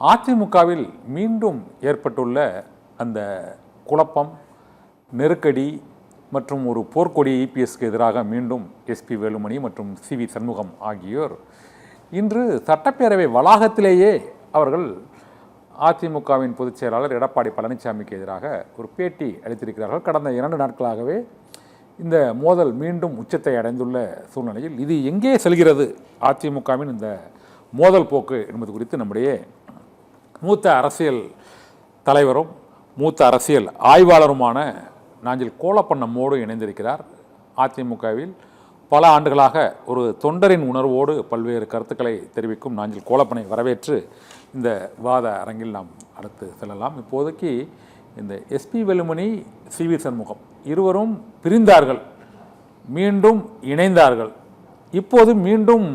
அதிமுகவில் மீண்டும் ஏற்பட்டுள்ள அந்த குழப்பம், நெருக்கடி மற்றும் ஒரு போர்க்கொடி இபிஎஸ்க்கு எதிராக மீண்டும் எஸ்பி வேலுமணி மற்றும் சிவி சண்முகம் ஆகியோர் இன்று சட்டப்பேரவை வளாகத்திலேயே அவர்கள் அதிமுகவின் பொதுச் செயலாளர் எடப்பாடி பழனிசாமிக்கு எதிராக ஒரு பேட்டி அளித்திருக்கிறார்கள். கடந்த 2 நாட்களாகவே இந்த மோதல் மீண்டும் உச்சத்தை அடைந்துள்ள சூழ்நிலையில் இது எங்கே செல்கிறது அதிமுகவின் இந்த மோதல் போக்கு என்பது குறித்து நம்முடைய மூத்த அரசியல் தலைவரும் மூத்த அரசியல் ஆய்வாளருமான நாஞ்சில் கோலப்பன் நம்மோடு இணைந்திருக்கிறார். அதிமுகவில் பல ஆண்டுகளாக ஒரு தொண்டரின் உணர்வோடு பல்வேறு கருத்துக்களை தெரிவிக்கும் நாஞ்சில் கோலப்பனை வரவேற்று இந்த விவாத அரங்கில் நாம் அடுத்து செல்லலாம். இப்போதைக்கு இந்த எஸ்பி வேலுமணி, சிவி சண்முகம் இருவரும் பிரிந்தார்கள், மீண்டும் இணைந்தார்கள், இப்போது மீண்டும்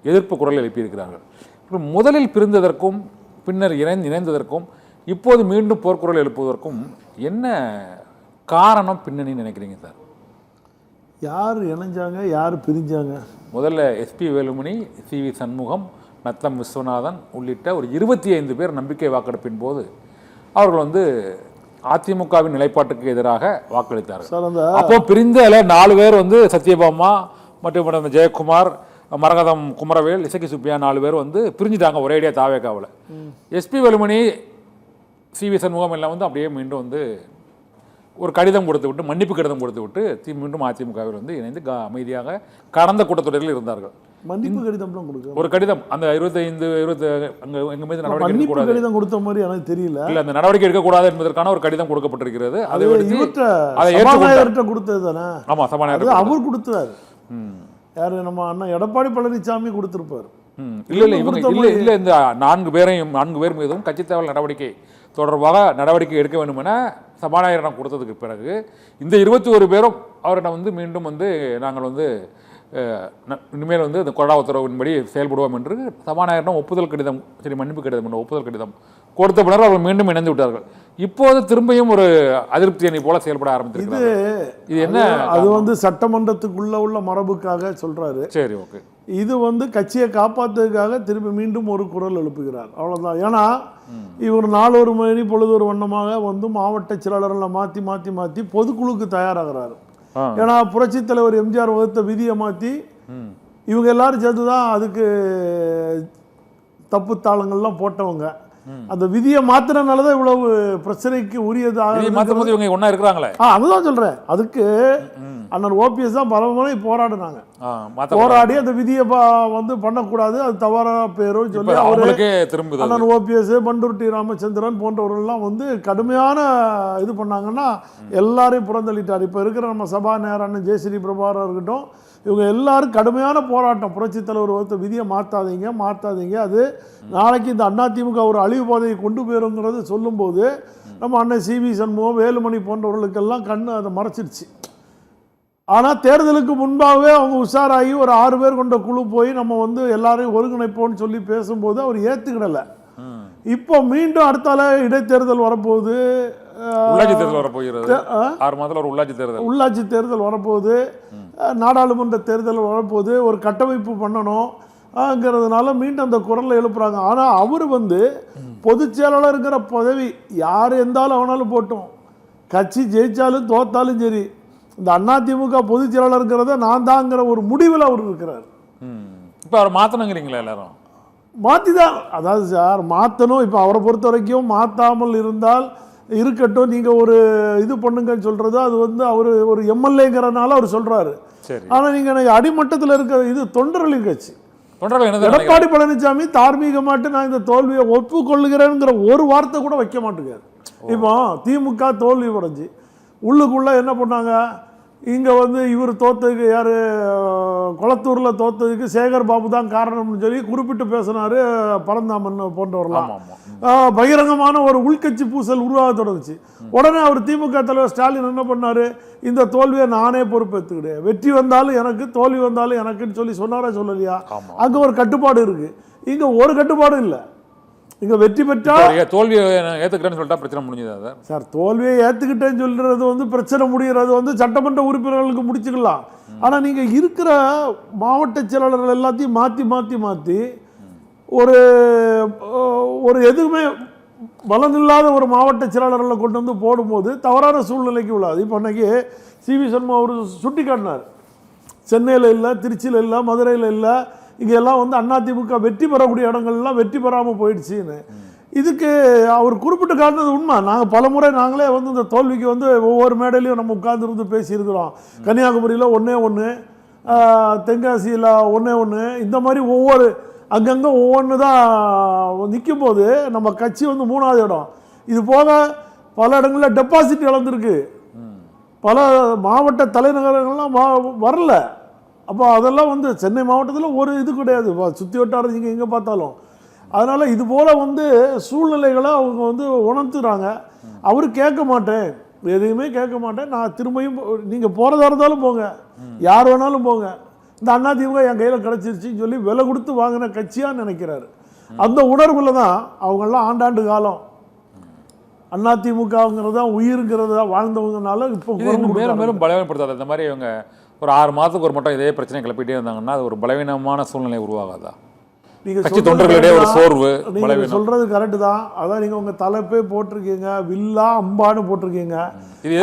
எதிர்ப்பு குரல் எழுப்பியிருக்கிறார்கள். முதலில் பிரிந்ததற்கும் பின்னர் இணைந்ததற்கும் இப்போது மீண்டும் போர்க்குரல் எழுப்புவதற்கும் என்ன காரணம், பின்னணின்னு நினைக்கிறீங்க சார்? யார் இணைஞ்சாங்க, யார் பிரிஞ்சாங்க? முதல்ல எஸ்பி வேலுமணி, சிவி சண்முகம், நத்தம் விஸ்வநாதன் உள்ளிட்ட ஒரு 25 பேர் நம்பிக்கை வாக்கெடுப்பின் போது அவர்கள் அதிமுகவின் நிலைப்பாட்டுக்கு எதிராக வாக்களித்தார்கள். அப்போ பிரிந்த 4 பேர் சத்யபாமா மற்றும் ஜெயக்குமார், மரகதம் குமரவேல், இசக்கி சுப்பியா 4 பேர் பிரிஞ்சுட்டாங்க ஒரேடியா தாவேக்காவில். எஸ்பி வேலுமணி, சிவி சண்முகம் எல்லாம் அப்படியே மீண்டும் ஒரு கடிதம் கொடுத்து விட்டு, மன்னிப்பு கடிதம் கொடுத்து விட்டு மீண்டும் அதிமுகவில் இணைந்து அமைதியாக கடந்த கூட்டத்தொடரில் இருந்தார்கள். மன்னிப்பு கடிதம்லாம் கொடுக்க ஒரு கடிதம் அந்த 25 எங்க மீது நடவடிக்கை கடிதம் கொடுத்த மாதிரி எனக்கு தெரியல. இல்ல, அந்த நடவடிக்கை எடுக்கக்கூடாது என்பதற்கான ஒரு கடிதம் கொடுக்கப்பட்டிருக்கிறது. அதை கொடுத்தது தானே? ஆமா, சபாநாயகர் அவர் கொடுத்தாரு. யாரு? நம்ம அண்ணா எடப்பாடி பழனிசாமி கொடுத்திருப்பாரு. இல்ல இந்த 4 பேர் மீதும் கட்சி தேர்தல் நடவடிக்கை தொடர்பாக நடவடிக்கை எடுக்க வேண்டும் என சபாநாயகரிடம் கொடுத்ததுக்கு பிறகு இந்த 21 பேரும் அவரிடம் மீண்டும் நாங்கள் இனிமேல் இந்த கொறடா உத்தரவின்படி செயல்படுவோம் என்று சபாநாயகரிடம் ஒப்புதல் கடிதம், மன்னிப்பு கடிதம் என்ற ஒப்புதல் கடிதம் கொடுத்த பின்னர் அவர்கள் மீண்டும் இணைந்து விட்டார்கள். இப்போது திரும்பியும் ஒரு அதிருப்தி அணி போல செயல்பட ஆரம்பித்திருக்கிறார்கள். இது என்ன? அது சட்டமன்றத்துக்குள்ள உள்ள மரபுக்காக சொல்றாரு. சரி, ஓகே. இது கட்சியை காப்பாற்றுறதுக்காக திரும்பி மீண்டும் ஒரு குரல் எழுப்புகிறார், அவ்வளவுதான். ஏன்னா இவர் நாளொரு மணி பொழுதொரு வண்ணமாக மாவட்ட செயலாளர்களை மாற்றி மாற்றி மாற்றி பொதுக்குழுக்கு தயாராகிறாரு. ஏன்னா புரட்சி தலைவர் எம்ஜிஆர் வகுத்த விதியை மாற்றி இவங்க எல்லாரும் சேர்த்துதான் அதுக்கு தப்பு தாளங்கள்லாம் போட்டவங்க. அந்த விதியை மாத்திரனாலதான் இவ்வளவு பிரச்சனைக்கு உரியது. அதுதான் சொல்றேன். அதுக்கு அண்ணன் ஓபிஎஸ் தான் பல முறை போராடினாங்க. போராடி அந்த விதியை பண்ணக்கூடாது, அது தவறான பேரும் சொல்லி அண்ணன் ஓபிஎஸ், பண்டூர்டி ராமச்சந்திரன் போன்றவர்கள்லாம் கடுமையான இது பண்ணாங்கன்னா எல்லாரையும் புறந்தள்ளிட்டார். இப்ப இருக்கிற நம்ம சபாநாயகர் அண்ணன் ஜெயஸ்ரீ பிரபாகர் இருக்கட்டும், இவங்க எல்லாரும் கடுமையான போராட்டம். புரட்சி தலைவர் விதியை மாற்றாதீங்க, அது நாளைக்கு இந்த அதிமுக ஒரு அழிவு பாதையை கொண்டு போயிருங்கிறது சொல்லும்போது நம்ம அண்ணன் சிவி சண்முகம், வேலுமணி போன்றவர்களுக்கெல்லாம் கண்ணு அதை மறைச்சிருச்சு. ஆனால் தேர்தலுக்கு முன்பாகவே அவங்க உஷாராகி ஒரு 6 பேர் கொண்ட குழு போய் நம்ம எல்லாரையும் ஒருங்கிணைப்போம்னு சொல்லி பேசும்போது அவர் ஏற்றுக்கிடலை. இப்போ மீண்டும் அடுத்தால இடைத்தேர்தல் வரப்போகுது, உள்ளாட்சி தேர்தல் வரப்போகுது, நாடாளுமன்ற தேர்தல் வரப்போகுது, ஒரு கட்டமைப்பு பண்ணணும்ங்கிறதுனால மீண்டும் அந்த குரலை எழுப்புறாங்க. ஆனால் அவர் பொதுச் செயலாளருங்கிற பதவி யார் இருந்தாலும் அவனாலும் போட்டோம், கட்சி ஜெயிச்சாலும் தோத்தாலும் சரி, இந்த அதிமுக பொதுச் செயலாளருங்கிறத நான் தாங்கிற ஒரு முடிவில் அவர் இருக்கிறார். இப்போ அவர் மாற்றணுங்கிறீங்களா? எல்லாரும் மாற்றி தான், அதாவது சார் மாற்றணும். இப்போ அவரை பொறுத்த வரைக்கும் மாற்றாமல் இருந்தால் இருக்கட்டும், நீங்கள் ஒரு இது பண்ணுங்கன்னு சொல்கிறது அது அவர் ஒரு எம்எல்ஏங்கிறனால அவர் சொல்கிறாரு. ஆனால் நீங்கள் அடிமட்டத்தில் இருக்கிற இது தொண்டர்களின் கட்சி. எடப்பாடி பழனிசாமி தார்மீகமாட்டு நான் இந்த தோல்வியை ஒப்புக்கொள்ளுகிறேங்கிற ஒரு வார்த்தை கூட வைக்க மாட்டேங்கார். இப்போ திமுக தோல்வி உடைஞ்சி உள்ளுக்குள்ளே என்ன பண்ணாங்க, இங்கே இவர் தோத்ததுக்கு யார், கொளத்தூரில் தோத்ததுக்கு சேகர் பாபு தான் காரணம்னு சொல்லி குறிப்பிட்டு பேசினார் பரந்தாமன் போன்றவர்களாம். பகிரங்கமான ஒரு உள்கட்சி பூசல் உருவாக தொடங்குச்சு. உடனே அவர் திமுக தலைவர் ஸ்டாலின் என்ன பண்ணார், இந்த தோல்வியை நானே பொறுப்பேற்றுக்கிட்டேன், வெற்றி வந்தாலும் எனக்கு தோல்வி வந்தாலும் எனக்குன்னு சொல்லி சொன்னாரா சொல்லலையா? அங்கே ஒரு கட்டுப்பாடு இருக்குது, இங்கே ஒரு கட்டுப்பாடும் இல்லை. இங்க வெற்றி பெற்றா தோல்வியை ஏத்துக்கிட்டேன்னு சொல்லிட்டா பிரச்சனை முடிஞ்சதா சார்? தோல்வியை ஏத்துக்கிட்டேன்னு சொல்றது பிரச்சனை முடிகிறது சட்டமன்ற உறுப்பினர்களுக்கு முடிச்சுக்கலாம். ஆனா நீங்க இருக்கிற மாவட்ட செயலாளர்கள் எல்லாத்தையும் மாத்தி மாத்தி மாத்தி ஒரு ஒரு எதுவுமே பலனில்லாத ஒரு மாவட்ட செயலாளர்களை கொண்டு வந்து போடும்போது தவறான சூழ்நிலைக்கு உள்ளாது. இப்போ அன்னைக்கு சிவி சண்முகம் அவர் சுட்டி காட்டினார், சென்னையில் இல்லை, திருச்சியில் இல்லை, மதுரையில் இல்லை, இங்கெல்லாம் வந்து அதிமுக வெற்றி பெறக்கூடிய இடங்கள்லாம் வெற்றி பெறாமல் போயிடுச்சுன்னு. இதுக்கு அவர் குறிப்பிட்டு காட்டினது உண்மை. நாங்கள் பலமுறை நாங்களே வந்து இந்த தோல்விக்கு வந்து ஒவ்வொரு மேடையிலையும் நம்ம உட்கார்ந்துருந்து பேசியிருக்கிறோம். கன்னியாகுமரியில் 1-1, தென்காசியில் 1-1, இந்த மாதிரி ஒவ்வொரு அங்கங்கே ஒவ்வொன்று தான் நிற்கும் போது நம்ம கட்சி வந்து 3வது இடம். இது போக பல இடங்களில் டெபாசிட் இழந்திருக்கு, பல மாவட்ட தலைநகரங்கள்லாம் வரல. அப்போ அதெல்லாம் வந்து சென்னை மாவட்டத்தில் ஒரு இது கிடையாது, சுற்றி வட்டாரம் நீங்கள் எங்கே பார்த்தாலும். அதனால் இது போல் வந்து சூழ்நிலைகளை அவங்க வந்து உணர்த்துறாங்க. அவர் கேட்க மாட்டேன், எதையுமே கேட்க மாட்டேன், நான் திரும்பியும் நீங்கள் போகிறதா இருந்தாலும் போங்க, யார் வேணாலும் போங்க, இந்த அதிமுக என் கையில் கிடச்சிருச்சின்னு சொல்லி விலை கொடுத்து வாங்கின கட்சியாக நினைக்கிறாரு. அந்த உணர்வுல தான் அவங்கெல்லாம் ஆண்டாண்டு காலம் அதிமுகங்கிறதா உயிருங்கிறதா வாழ்ந்தவங்கனால இப்போ மேலும் மேலும் பலவீனப்படுத்தாது. இந்த மாதிரி இவங்க ஒரு 6 மாதத்துக்கு ஒரு மட்டும் இதே பிரச்சனை கிளப்பிட்டே இருந்தாங்கன்னா அது ஒரு பலவீனமான சூழ்நிலை உருவாகாதா? நீங்க தொண்டர்களிடையே ஒரு சோர்வு, நீங்க சொல்றது கரெக்ட் தான். அதான் நீங்க உங்க தலைப்பே போட்டிருக்கீங்க, வில்லா அம்பான்னு போட்டிருக்கீங்க.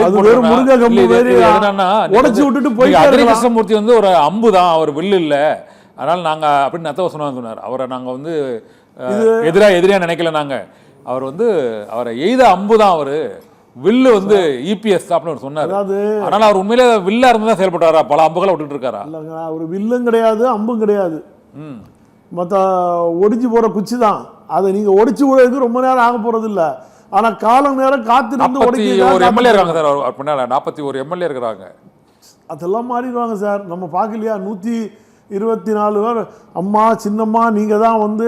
அது வெறும் முருங்க கம்பு வேறு உடைச்சு விட்டுட்டு போயிட்டு கிருஷ்ணமூர்த்தி வந்து ஒரு அம்பு தான், அவர் வில்லு இல்ல, அதனால நாங்க அப்படின்னு நத்தவசனம் சொன்னார். அவரை நாங்க வந்து எதிரியா நினைக்கல, நாங்க அவர் வந்து அவரை எய்த அம்பு தான், அவரு வில்லு வந்து இபிஎஸ் அப்படின்னு சொன்னார். அதனால அவர் உண்மையிலே வில்லா இருந்து தான் செயல்பட்டாரா, பல அம்புகளை விட்டுட்டு இருக்காரா? இல்லைங்க, அவர் வில்லும் கிடையாது, அம்பும் கிடையாது, மற்ற ஒடிச்சு போகிற குச்சி தான். அதை நீங்கள் ஒடிச்சு விடுறதுக்கு ரொம்ப நேரம் ஆக போகிறது இல்லை. ஆனால் காலம் நேரம் காத்திருந்து ஒரு எம்எல்ஏ இருக்காங்க சார், அவர் பின்னால் 41 எம்எல்ஏ இருக்கிறாங்க. அதெல்லாம் மாறிடுவாங்க சார். நம்ம பார்க்கலையா 124 பேர் அம்மா சின்னம்மா நீங்கள் தான் வந்து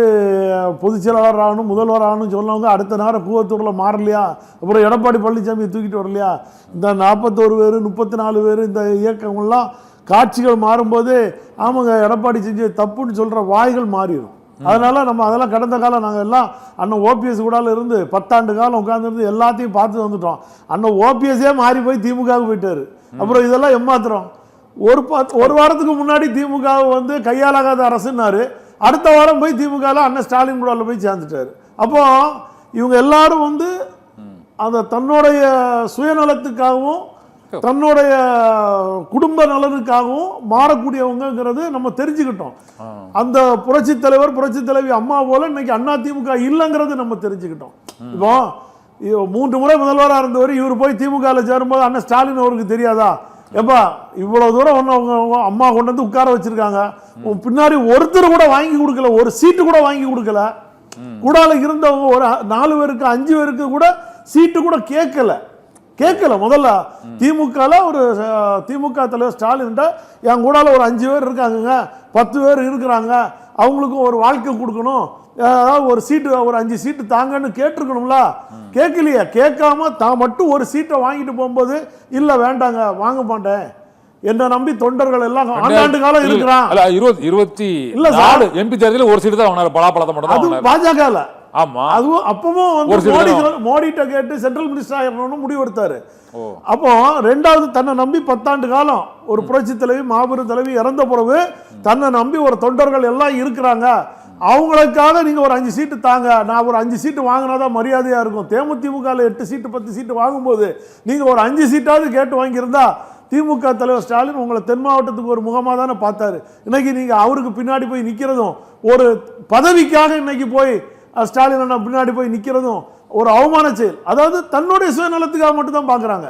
பொதுச் செயலாளர் ஆகணும், முதல்வர் ஆகணும்னு சொன்னவங்க அடுத்த நேரம் கூவத்தூரில் மாறலையா? அப்புறம் எடப்பாடி பழனிசாமியை தூக்கிட்டு வரலையா? இந்த 41 பேர் 34 பேர் இந்த இயக்கங்கள்லாம் காட்சிகள் மாறும்போது ஆமாங்க எடப்பாடி செஞ்ச தப்புன்னு சொல்கிற வாய்கள் மாறிடும். அதனால நம்ம அதெல்லாம் கடந்த காலம் நாங்கள் எல்லாம் அண்ணன் ஓபிஎஸ் கூட இருந்து 10 ஆண்டு காலம் உட்காந்துருந்து எல்லாத்தையும் பார்த்து வந்துட்டோம். அண்ணன் ஓபிஎஸ்ஸே மாறி போய் திமுகவுக்கு போயிட்டாரு. அப்புறம் இதெல்லாம் ஏமாத்துறோம். ஒரு வாரத்துக்கு முன்னாடி திமுக வந்து கையாளாகாத அரசுன்னாரு, அடுத்த வாரம் போய் திமுகவில் அண்ணன் ஸ்டாலின் கூட போய் சேர்ந்துட்டாரு. அப்போ இவங்க எல்லாரும் வந்து அந்த தன்னுடைய சுயநலத்துக்காகவும் தன்னுடைய குடும்ப நலனுக்காகவும் மாறக்கூடியவங்கிறது நம்ம தெரிஞ்சுக்கிட்டோம். அந்த புரட்சி தலைவர் புரட்சி தலைவி அம்மா போல இன்னைக்கு அதிமுக இல்லைங்கிறது நம்ம தெரிஞ்சுக்கிட்டோம். இப்போ 3 முறை முதல்வராக இருந்தவர் இவர் போய் திமுகவில் சேரும்போது அண்ணன் ஸ்டாலின் அவருக்கு தெரியாதா? எப்பா இவ்வளவு தூரம் ஒன்று அம்மா கொண்டு வந்து உட்கார வச்சிருக்காங்க, பின்னாடி ஒருத்தர் கூட வாங்கி கொடுக்கல, ஒரு சீட்டு கூட வாங்கி கொடுக்கல, கூடால இருந்தவங்க ஒரு 4 பேருக்கு 5 பேருக்கு கூட சீட்டு கூட கேட்கல. முதல்ல திமுக தலைவர் ஸ்டாலின் என் கூடால ஒரு 5 பேர் இருக்காங்க, 10 பேர் இருக்கிறாங்க, அவங்களுக்கும் ஒரு வாழ்க்கை கொடுக்கணும், அதாவது ஒரு சீட்டு ஒரு 5 சீட்டு தாங்கன்னு கேட்டிருக்கணும்ல. கேட்கலையே. கேட்காம தான் மட்டும் ஒரு சீட்டை வாங்கிட்டு போகும்போது இல்லை வேண்டாங்க வாங்க மாட்டேன் என்ன நம்பி தொண்டர்கள் எல்லாம் ஆண்டாண்டு காலம் இருக்கிறான். 24 எம்பி தேர்தலில் ஒரு சீட்டு தான் வாங்கினார், பலாப்பழத்தை மட்டும். அது பாஜக. ஆமா, அதுவும் அப்பவும் வந்து மோடிட்ட கேட்டு சென்ட்ரல் மினிஸ்டர் ஆயிரணும்னு முடிவெடுத்தாரு. அப்போ 2வது தன்னை நம்பி 10 ஆண்டு காலம் ஒரு புரட்சி தலைவி மாபெரும் தலைவி இறந்த பிறகு தன்னை நம்பி ஒரு தொண்டர்கள் எல்லாம் இருக்கிறாங்க, அவங்களுக்காக நீங்க ஒரு 5 சீட்டு தாங்க, நான் ஒரு 5 சீட்டு வாங்கினாதான் மரியாதையா இருக்கும். தேமுதிமுக 8 சீட்டு 10 சீட்டு வாங்கும்போது நீங்க ஒரு 5 சீட்டாவது கேட்டு வாங்கியிருந்தா திமுக தலைவர் ஸ்டாலின் உங்களை தென் மாவட்டத்துக்கு ஒரு முகமாக தானே பார்த்தாரு. இன்னைக்கு நீங்க அவருக்கு பின்னாடி போய் நிற்கிறதும் ஒரு பதவிக்காக இன்னைக்கு போய் ஸ்டாலின் பின்னாடி போய் நிற்கிறதும் ஒரு அவமான செயல். அதாவது தன்னுடைய சுயநலத்துக்காக மட்டும் தான் பார்க்குறாங்க.